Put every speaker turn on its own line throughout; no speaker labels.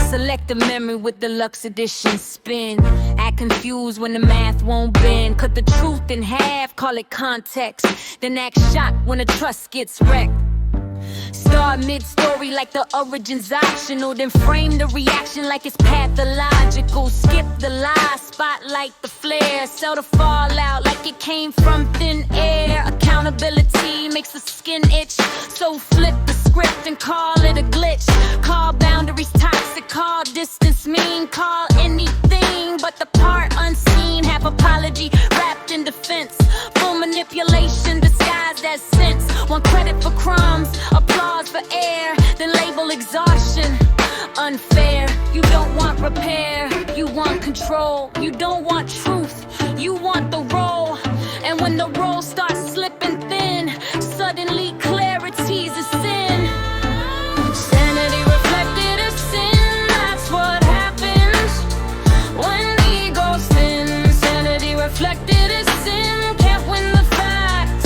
Select a memory with deluxe edition spin. Act confused when the math won't bend. Cut the truth in half, call it context. Then act shocked when the trust gets wrecked. Start mid-story like the origin's optional. Then frame the reaction like it's pathological. Skip the lie, spotlight the flare. Sell the fallout like it came from thin air. Accountability makes the skin itch. So flip the script and call it a glitch. Call boundaries toxic, call distance mean. Call anything but the part unseen. Half apology wrapped in defense. Full manipulation disguised as sense. Want credit for crumbs, applause for air, then label exhaustion unfair. You don't want repair, you want control. You don't want truth, you want the role. And when the role starts slipping thin, suddenly clarity's a sin. Sanity reflected as sin, that's what happens when ego's thin. Sanity reflected as sin, can't win the facts,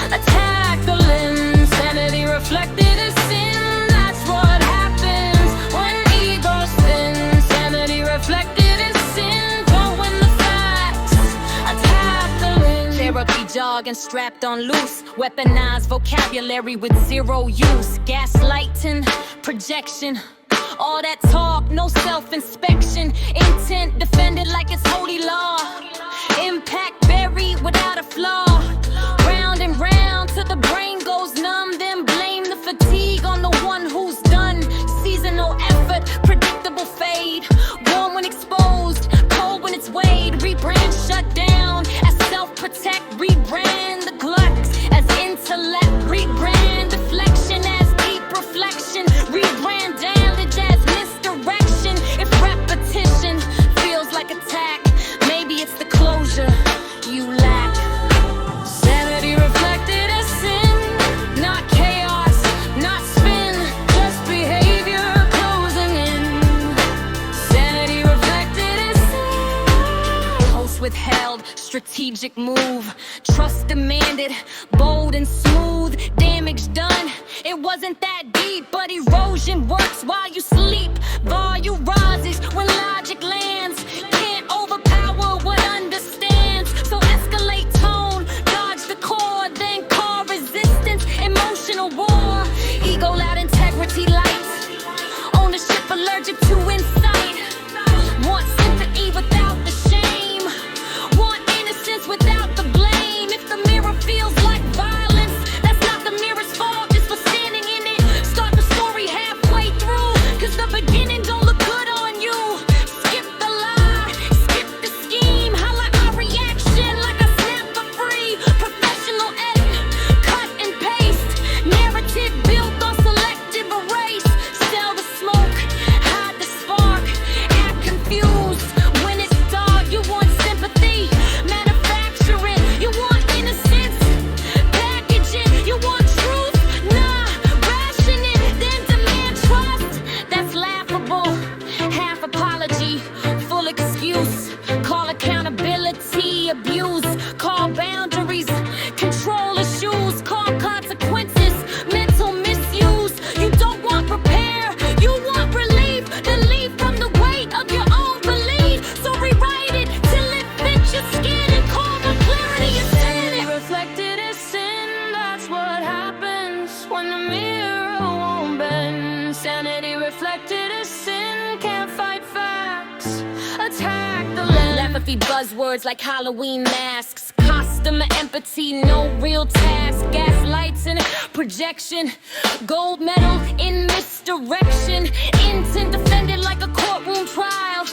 attack the lens. Sanity reflected as sin, that's what happens when ego's thin. Sanity reflected as sin, don't win the facts, attack the lens. Therapy jogging strapped on loose, weaponized vocabulary with zero use. Gaslighting, projection, all that talk, no self-inspection. Intent defended like it's holy law. Impact buried without a flaw. Round and round till the brain goes numb. Then blame the fatigue on the one who's done. Seasonal effort, predictable fade. Warm when exposed, cold when it's weighed. Rebrand shut down as self-protect. Rebrand the gluts as intellect. Rebrand deflection as deep reflection. Rebrand damage as misdirection. If repetition feels like attack, maybe it's the closure you lack. Sanity reflected as sin, not chaos, not spin, just behavior closing in. Sanity reflected as sin. Host withheld, strategic move. Trust demanded, bold and smooth. Damage done, it wasn't that deep, but erosion works while you sleep. Volume rises when logic lands. Can't overpower what understands. So escalate tone, dodge the core, then call resistance, emotional war. Ego loud, integrity light. Ownership allergic to insight. Want sympathy without the shame. Want innocence without the blame. If the mirror feels like violence, that's not the mirror's fault, it's for standing in it. Start the story halfway through, cause the beginning don't look good on you. Skip the lie, skip the scheme. Highlight my reaction like I snap for free. Professional edit, cut and paste. Narrative built on selective erase. Sell the smoke, hide the spark. Act confused when it's dark. You want sympathy, manufacture it. You want innocence, package it. You want truth, nah, ration it. Then demand trust, that's laughable. Half apology, full excuse. Call accountability abuse. Call boundaries, control issues. Call consequences, mental misuse. You don't want repair, you want relief. Then leave from the weight of your own belief. So rewrite it till it fits your skin and call the clarity of sin. Reflected as sin, that's what happens when the mirror won't bend. Sanity reflected as sin, can't fight facts, attack the lens. Apathy buzzwords like Halloween masks. Customer empathy, no real task. Gaslights and projection. Gold medal in misdirection. Intent defended like a courtroom trial.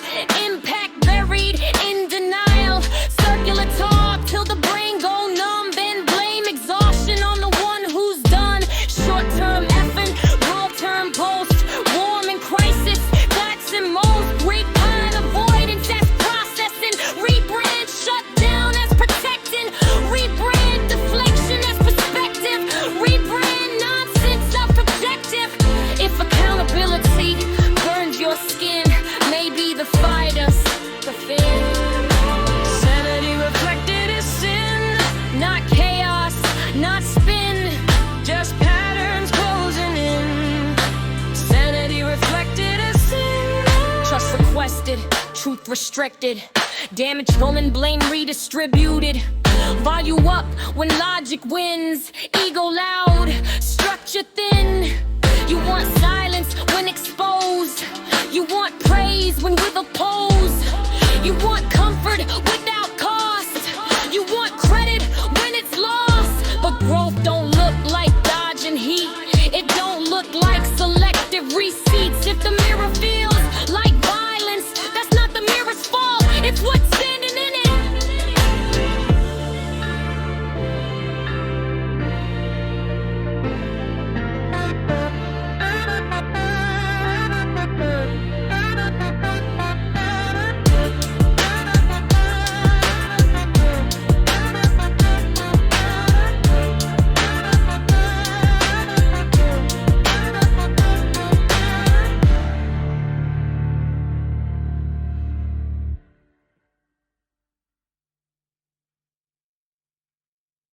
Impact buried in denial. Circular talk till the brain go numb. Then blame exhaustion on the one who's done. Short-term effort, long-term post. Warm in crisis, that's in most. Repine avoidance, that's processing. Rebrand shut down as protecting. Rebrand deflection as perspective. Rebrand nonsense, self-objective. If accountability burns your skin, maybe the fighter truth restricted. Damage moment, blame redistributed. Volume up when logic wins. Ego loud, structure thin. You want silence when exposed. You want praise when with oppose. You want comfort when